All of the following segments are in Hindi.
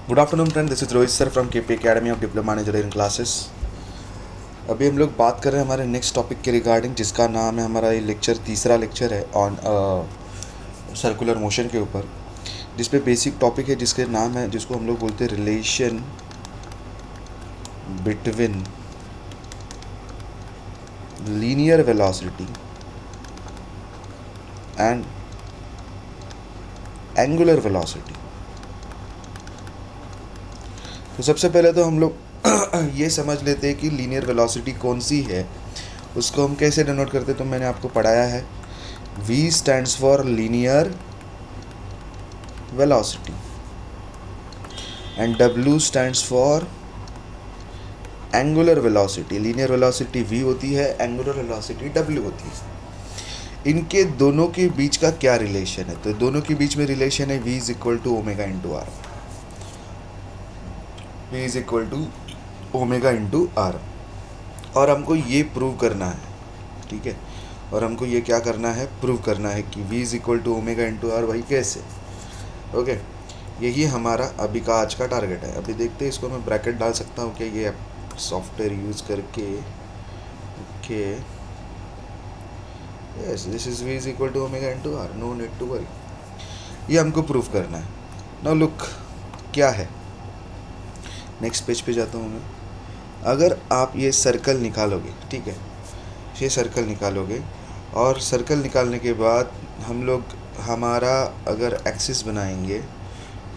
Good afternoon friend, this is Rohit sir from KP academy of diploma engineering classes. अभी हम लोग बात कर रहे हैं हमारे नेक्स्ट टॉपिक के रिगार्डिंग, जिसका नाम है, हमारा ये लेक्चर तीसरा लेक्चर है ऑन सर्कुलर मोशन के ऊपर, जिस पे बेसिक टॉपिक है जिसके नाम है, जिसको हम लोग बोलते हैं relation between linear velocity and angular velocity. तो सबसे पहले तो हम लोग ये समझ लेते हैं कि लीनियर वेलोसिटी कौन सी है, उसको हम कैसे डिनोट करते हैं। तो मैंने आपको पढ़ाया है, V stands for linear velocity and W stands for angular velocity. Linear velocity V होती है, एंगुलर वेलोसिटी W होती है। इनके दोनों के बीच का क्या रिलेशन है? तो दोनों के बीच में रिलेशन है V is equal to omega into R. V is equal to omega into R, और हमको ये प्रूव करना है, ठीक है। और हमको ये क्या करना है, प्रूव करना है कि V is equal to omega into R. भाई कैसे? ओके, यही हमारा अभी का आज का टारगेट है। अभी देखते हैं, इसको मैं ब्रैकेट डाल सकता हूँ क्या ये सॉफ्टवेयर यूज़ करके? Okay, yes, this is V is equal to omega into R, no need to worry. ये हमको प्रूव करना है। नाउ लुक, क्या है, नेक्स्ट पेज पे जाता हूँ मैं। अगर आप ये सर्कल निकालोगे, ठीक है, ये सर्कल निकालोगे, और सर्कल निकालने के बाद हम लोग हमारा अगर एक्सिस बनाएंगे,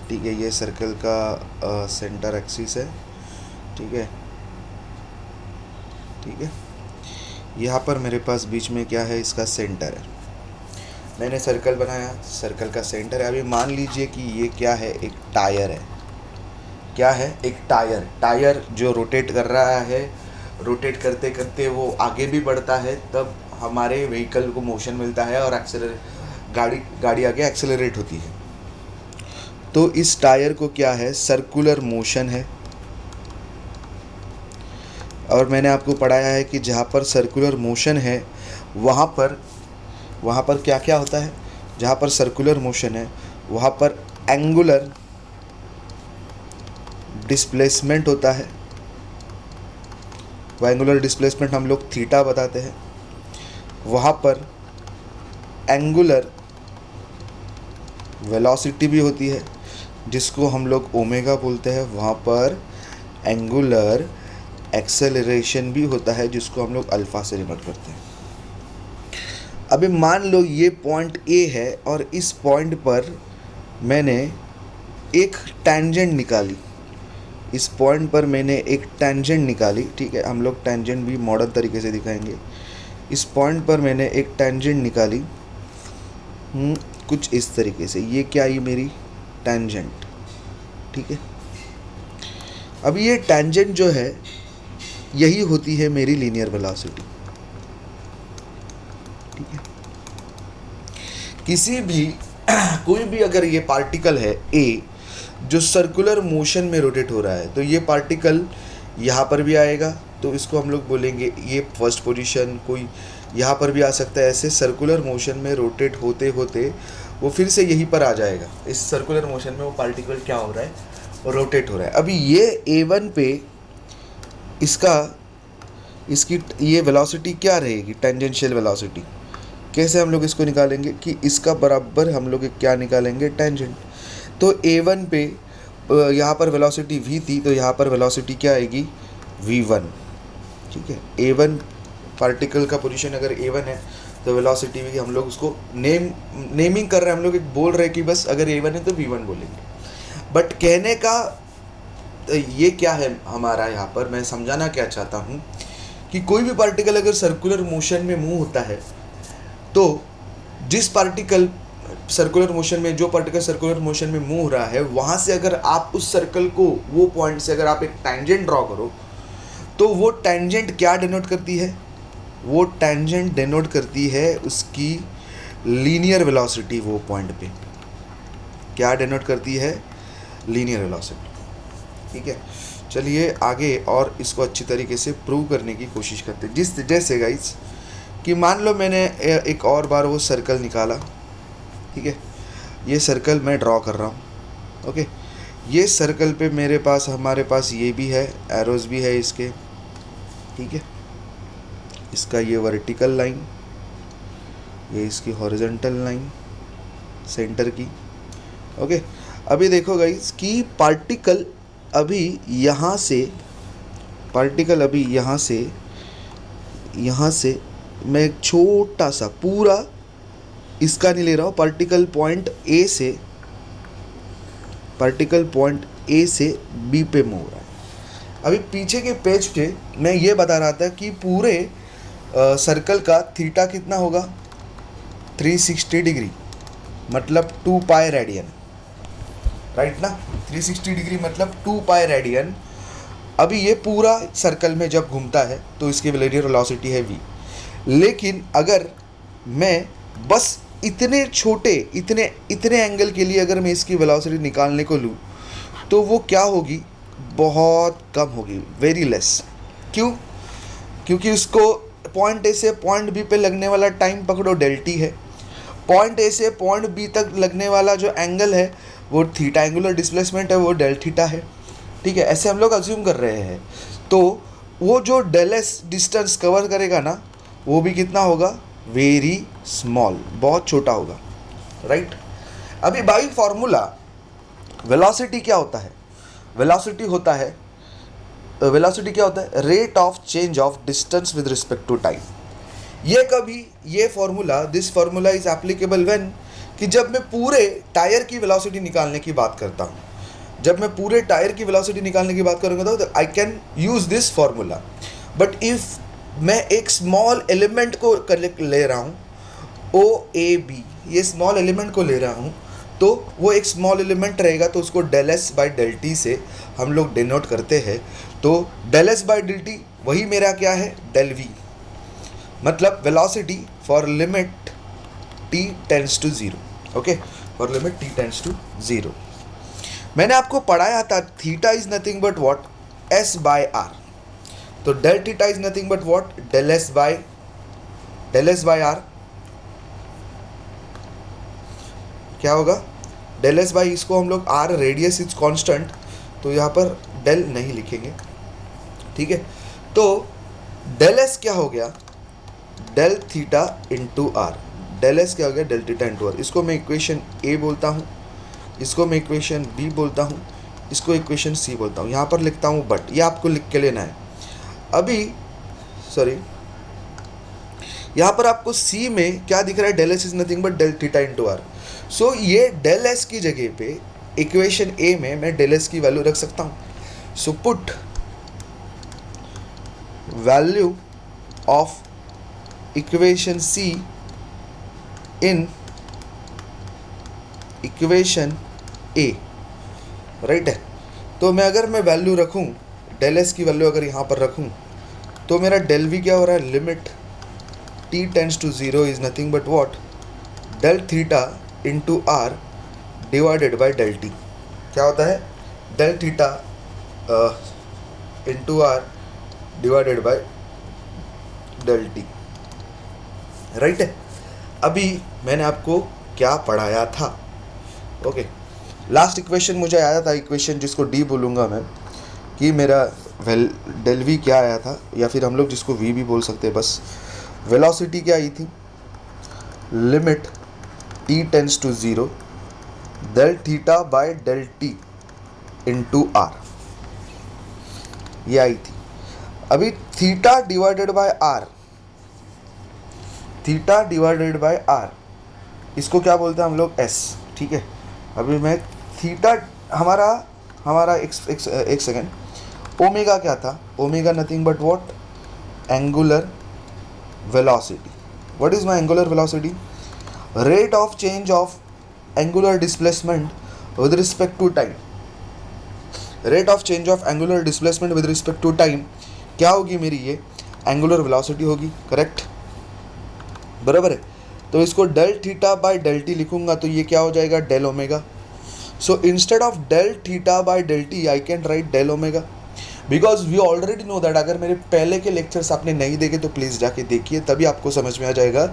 ठीक है, ये सर्कल का सेंटर एक्सिस है, ठीक है, ठीक है। यहाँ पर मेरे पास बीच में क्या है, इसका सेंटर है। मैंने सर्कल बनाया, सर्कल का सेंटर है। अभी मान लीजिए कि ये क्या है, एक टायर है। क्या है? एक टायर। टायर जो रोटेट कर रहा है, रोटेट करते करते वो आगे भी बढ़ता है, तब हमारे व्हीकल को मोशन मिलता है और गाड़ी आगे एक्सेलरेट होती है। तो इस टायर को क्या है, सर्कुलर मोशन है। और मैंने आपको पढ़ाया है कि जहाँ पर सर्कुलर मोशन है वहाँ पर क्या क्या होता है, जहाँ पर सर्कुलर मोशन है वहाँ पर एंगुलर डिस्प्लेसमेंट होता है। वो एंगुलर डिस्प्लेसमेंट हम लोग थीटा बताते हैं। वहाँ पर एंगुलर वेलोसिटी भी होती है, जिसको हम लोग ओमेगा बोलते हैं। वहाँ पर एंगुलर एक्सेलरेशन भी होता है, जिसको हम लोग अल्फ़ा से डिनोट करते हैं। अभी मान लो ये पॉइंट ए है, और इस पॉइंट पर मैंने एक टेंजेंट निकाली। इस पॉइंट पर मैंने एक टेंजेंट निकाली, ठीक है, हम लोग टेंजेंट भी मॉडर्न तरीके से दिखाएंगे। इस पॉइंट पर मैंने एक टेंजेंट निकाली, कुछ इस तरीके से। ये क्या, ये मेरी टेंजेंट, ठीक है। अब ये टेंजेंट जो है, यही होती है मेरी लीनियर वेलोसिटी, ठीक है। किसी भी कोई भी अगर ये पार्टिकल है ए, जो सर्कुलर मोशन में रोटेट हो रहा है, तो ये पार्टिकल यहाँ पर भी आएगा, तो इसको हम लोग बोलेंगे ये फर्स्ट पोजीशन। कोई यहाँ पर भी आ सकता है। ऐसे सर्कुलर मोशन में रोटेट होते होते वो फिर से यहीं पर आ जाएगा। इस सर्कुलर मोशन में वो पार्टिकल क्या हो रहा है, रोटेट हो रहा है। अभी ये A1 पे इसकी ये वेलोसिटी क्या रहेगी, टेंजेंशियल वेलोसिटी। कैसे हम लोग इसको निकालेंगे कि इसका बराबर हम लोग क्या निकालेंगे, टेंजेंट। तो A1 पे यहाँ पर वेलोसिटी V थी, तो यहाँ पर वेलोसिटी क्या आएगी, V1, ठीक है। A1 पार्टिकल का पोजीशन अगर A1 है, तो वेलोसिटी भी हम लोग उसको नेमिंग कर रहे हैं, हम लोग एक बोल रहे हैं कि बस अगर A1 है तो V1 बोलेंगे। बट कहने का ये क्या है हमारा, यहाँ पर मैं समझाना क्या चाहता हूँ कि कोई भी पार्टिकल अगर सर्कुलर मोशन में मूव होता है, तो जिस पार्टिकल सर्कुलर मोशन में, जो पार्टिकल सर्कुलर मोशन में मूव हो रहा है, वहाँ से अगर आप उस सर्कल को, वो पॉइंट से अगर आप एक टेंजेंट ड्रॉ करो, तो वो टेंजेंट क्या डिनोट करती है, वो टेंजेंट डिनोट करती है उसकी लीनियर वेलोसिटी। वो पॉइंट पे क्या डिनोट करती है, लीनियर वेलोसिटी, ठीक है। चलिए आगे और इसको अच्छी तरीके से प्रूव करने की कोशिश करते हैं। जैसे गाइस कि मान लो मैंने एक और बार वो सर्कल निकाला, ठीक है, ये सर्कल मैं ड्रॉ कर रहा हूँ, ओके। ये सर्कल पे मेरे पास हमारे पास ये भी है, एरोज भी है इसके, ठीक है। इसका ये वर्टिकल लाइन, ये इसकी हॉरिजॉन्टल लाइन सेंटर की, ओके। अभी देखो गाइस कि पार्टिकल अभी यहाँ से मैं एक छोटा सा पूरा इसका नहीं ले रहा हूँ, पार्टिकल पॉइंट ए से बी पे मूव हो रहा है। अभी पीछे के पेज पे मैं ये बता रहा था कि पूरे सर्कल का थीटा कितना होगा, 360 डिग्री, मतलब 2 पाई रेडियन, राइट ना। 360 डिग्री मतलब 2 पाई रेडियन। अभी ये पूरा सर्कल में जब घूमता है तो इसकी लिनियर वेलोसिटी है v। लेकिन अगर मैं बस इतने छोटे इतने एंगल के लिए अगर मैं इसकी वेलोसिटी निकालने को लूँ तो वो क्या होगी, बहुत कम होगी, वेरी लेस। क्यों? क्योंकि उसको पॉइंट ए से पॉइंट बी पे लगने वाला टाइम पकड़ो डेल टी है, पॉइंट ए से पॉइंट बी तक लगने वाला जो एंगल है वो थीटा, एंगुलर डिस्प्लेसमेंट है वो डेल थीटा है, ठीक है। ऐसे हम लोग अज्यूम कर रहे हैं। तो वो जो डेल एस डिस्टेंस कवर करेगा ना वो भी कितना होगा, वेरी स्मॉल, बहुत छोटा होगा, राइट। अभी बाई फॉर्मूला वेलोसिटी क्या होता है, वेलोसिटी क्या होता है, rate of change of distance with respect to time. ये formula, this formula is applicable when, कि जब मैं पूरे टायर की वेलोसिटी निकालने की बात करता हूँ, जब मैं पूरे टायर की वेलोसिटी निकालने की बात करूँगा तो I can use this formula. But if मैं एक स्मॉल एलिमेंट को ले रहा हूँ, OAB, ये स्मॉल एलिमेंट को ले रहा हूँ, तो वो एक स्मॉल एलिमेंट रहेगा तो उसको del S by del T से हम लोग डिनोट करते हैं। तो del S by del T वही मेरा क्या है, डेल वी, मतलब velocity for limit t tends to 0, ओके, for limit t tends to 0। मैंने आपको पढ़ाया था theta is nothing but what, s by r। तो del theta is nothing but what, del s by r। क्या होगा, डेल s बाई, इसको हम लोग r, रेडियस इज कांस्टेंट, तो यहाँ पर डेल नहीं लिखेंगे, ठीक है। तो डेल s क्या हो गया, del theta into R, del S क्या हो गया, डेल थीटा इंटू आर। इसको मैं इक्वेशन ए बोलता हूँ, इसको मैं इक्वेशन बी बोलता हूँ, इसको इक्वेशन सी बोलता हूँ। यहाँ पर लिखता हूँ बट, ये आपको लिख के लेना है। अभी यहाँ पर आपको सी में क्या दिख रहा है, del S is nothing but del theta into are. So ये डेल एस की जगह पे इक्वेशन ए में मैं डेल एस की वैल्यू रख सकता हूँ। So put value of equation C in equation A, right है। तो अगर मैं वैल्यू रखूं, डेल एस की वैल्यू अगर यहाँ पर रखूं, तो मेरा डेल वी क्या हो रहा है, limit t tends to 0 is nothing but what, del theta into R divided by del T. क्या होता है, del theta into R divided by del T, right है। अभी मैंने आपको क्या पढ़ाया था, ओके। लास्ट इक्वेशन मुझे आया था, इक्वेशन जिसको डी बोलूँगा मैं, कि मेरा डेल वी क्या आया था, या फिर हम लोग जिसको वी भी बोल सकते हैं बस। वेलोसिटी क्या आई थी, limit t tends to 0 del theta by del T into R, ये आई थी। अभी theta divided by R, theta divided by R, इसको क्या बोलते हैं हम लोग, s, ठीक है। अभी मैं थीटा, हमारा एक सेकेंड, ओमेगा क्या था, omega nothing but what, angular velocity. What is my angular velocity, rate of change of angular displacement with respect to time. Rate of change of angular displacement with respect to time क्या होगी मेरी, ये एंगुलर वेलोसिटी होगी, करेक्ट, बराबर है। तो इसको del theta by del t लिखूंगा तो ये क्या हो जाएगा, del omega. So instead of del theta by del t I can write del omega, because we already know that. अगर मेरे पहले के लेक्चर्स आपने नहीं देखे तो प्लीज़ जाके देखिए, तभी आपको समझ में आ जाएगा,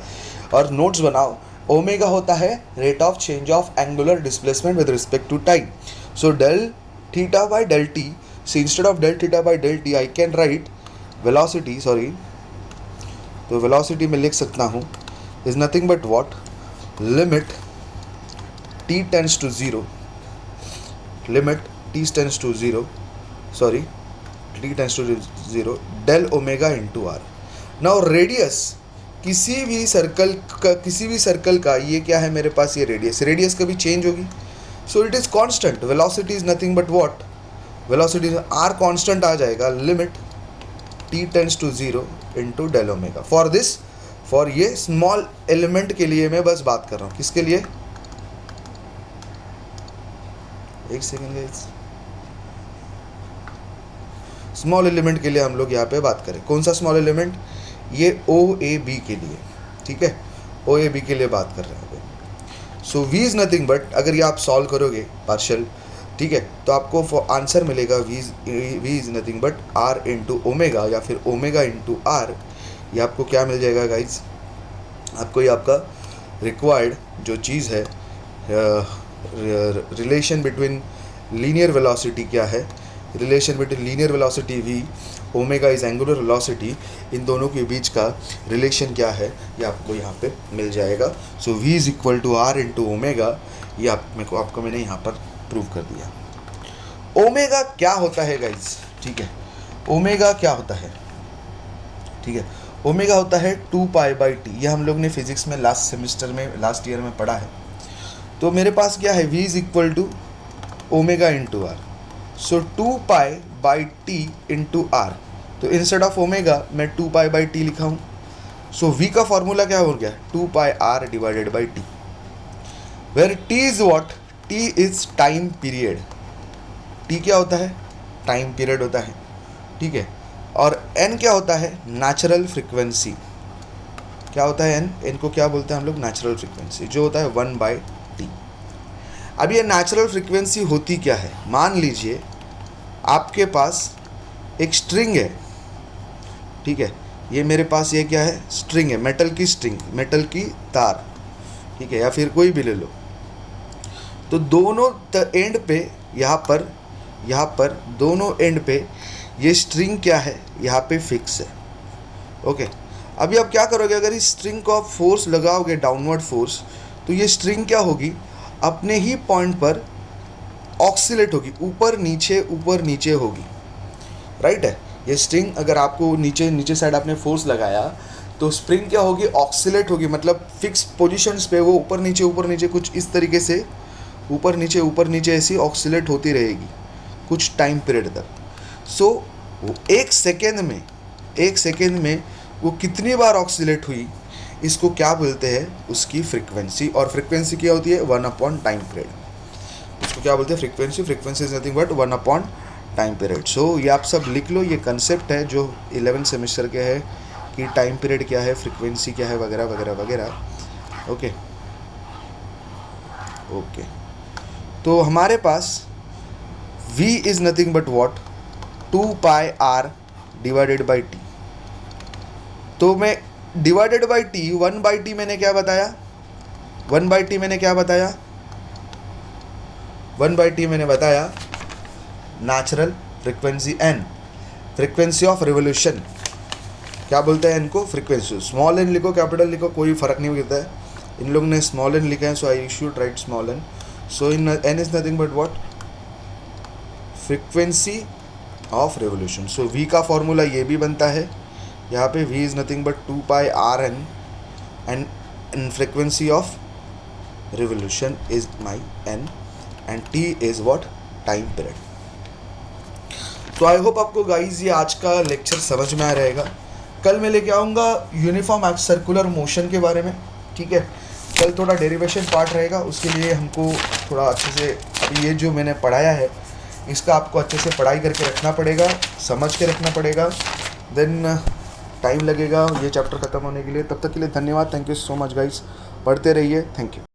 और नोट्स बनाओ। ओमेगा होता है rate of change of angular displacement with respect to time. So del theta by del t. So instead of del theta by del t, I can write velocity. Sorry. तो velocity में लिख सकता हूँ is nothing but what? Limit t tends to 0. Limit t tends to 0. Sorry, t tends to 0. Del omega into r. Now radius किसी भी सर्कल का ये क्या है मेरे पास, ये रेडियस कभी चेंज होगी. So it is constant. Velocity is nothing but what? Velocity R constant आ जाएगा. Limit t tends to 0 into del omega. For ये स्मॉल एलिमेंट के लिए मैं बस बात कर रहा हूँ. किसके लिए? एक सेकेंड गाइस. स्मॉल एलिमेंट के लिए हम लोग यहाँ पे बात करें. कौन सा स्मॉल एलिमेंट? ये OAB के लिए. ठीक है, OAB के लिए बात कर रहे हैं. सो v इज नथिंग बट, अगर ये आप सॉल्व करोगे पार्शियल, ठीक है, तो आपको आंसर मिलेगा v is nothing but r into omega या फिर ओमेगा इंटू r. ये आपको क्या मिल जाएगा गाइज? आपको ये आपका रिक्वायर्ड जो चीज़ है, रिलेशन बिटवीन लीनियर वेलोसिटी क्या है, relation between linear velocity v, omega is angular velocity, इन दोनों के बीच का रिलेशन क्या है ये आपको यहाँ पे मिल जाएगा. So v is equal to r into omega. ये आपको मैंने यहाँ पर प्रूव कर दिया. ओमेगा क्या होता है गाइज? ठीक है, ओमेगा क्या होता है? ठीक है, ओमेगा होता है 2 पाई बाई टी. ये हम लोग ने फिजिक्स में लास्ट ईयर में पढ़ा है. तो मेरे पास क्या है? v is equal to omega into are. So 2 pi by t into r. तो इंस्टेड ऑफ ओमेगा मैं 2 पाई बाई टी लिखा हूँ. सो v का फॉर्मूला क्या हो गया? 2 pi R divided by T, where t is what? t is time period. t क्या होता है? टाइम पीरियड होता है. ठीक है, और n क्या होता है? Natural frequency. क्या होता है n? n को क्या बोलते हैं हम लोग? नेचुरल फ्रिक्वेंसी, जो होता है 1 बाई टी. अब ये नेचुरल फ्रिक्वेंसी होती क्या है? मान लीजिए आपके पास एक स्ट्रिंग है. ठीक है, ये मेरे पास ये क्या है? स्ट्रिंग है, मेटल की स्ट्रिंग, मेटल की तार. ठीक है, या फिर कोई भी ले लो. तो दोनों एंड पे यहाँ पर दोनों एंड पे ये स्ट्रिंग क्या है? यहाँ पे फिक्स है. ओके, अभी आप क्या करोगे? अगर इस स्ट्रिंग को आप फोर्स लगाओगे, डाउनवर्ड फोर्स, तो ये स्ट्रिंग क्या होगी? अपने ही पॉइंट पर ऑक्सीलेट होगी, ऊपर नीचे होगी. राइट है, ये स्ट्रिंग अगर आपको नीचे साइड आपने फोर्स लगाया तो स्प्रिंग क्या होगी? ऑक्सीलेट होगी. मतलब फिक्स पोजीशंस पे वो ऊपर नीचे कुछ इस तरीके से ऊपर नीचे ऐसी ऑक्सीलेट होती रहेगी कुछ टाइम पीरियड तक. सो एक सेकेंड में वो कितनी बार ऑक्सीलेट हुई, इसको क्या बोलते हैं? उसकी फ्रीक्वेंसी. और फ्रीक्वेंसी क्या होती है? 1 अपॉन टाइम पीरियड. इसको क्या बोलते हैं? Frequency is nothing but 1 upon time period. So ये आप सब लिख लो. ये कंसेप्ट है जो 11th सेमेस्टर के है कि टाइम पीरियड क्या है, फ्रीक्वेंसी क्या है, वगैरह वगैरह वगैरह. ओके, तो हमारे पास v is nothing but what? 2 pi r divided by T. तो मैं divided by T, 1 by T मैंने क्या बताया? 1 बाई टी मैंने क्या बताया? 1 बाई टी मैंने बताया natural frequency n, frequency of revolution. क्या बोलते हैं इनको? फ्रिक्वेंसी. स्मॉल n लिखो, कैपिटल लिखो, कोई फर्क नहीं पड़ता है. इन लोग ने स्मॉल n लिखा है, so I should write small n. So in n is nothing but what? Frequency of revolution. So v का फॉर्मूला ये भी बनता है. यहाँ पे v is nothing but 2 pi R N and frequency of revolution is my n and t is what? Time period. तो आई होप आपको गाइज ये आज का लेक्चर समझ में आ रहेगा. कल मैं लेके आऊँगा यूनिफॉर्म सर्कुलर मोशन के बारे में. ठीक है, कल थोड़ा डेरिवेशन पार्ट रहेगा, उसके लिए हमको थोड़ा अच्छे से अभी ये जो मैंने पढ़ाया है इसका आपको अच्छे से पढ़ाई करके रखना पड़ेगा, समझ के रखना पड़ेगा. देन टाइम लगेगा ये चैप्टर ख़त्म होने के लिए. तब तक के लिए धन्यवाद. Thank you so much guys. पढ़ते रहिए. Thank you.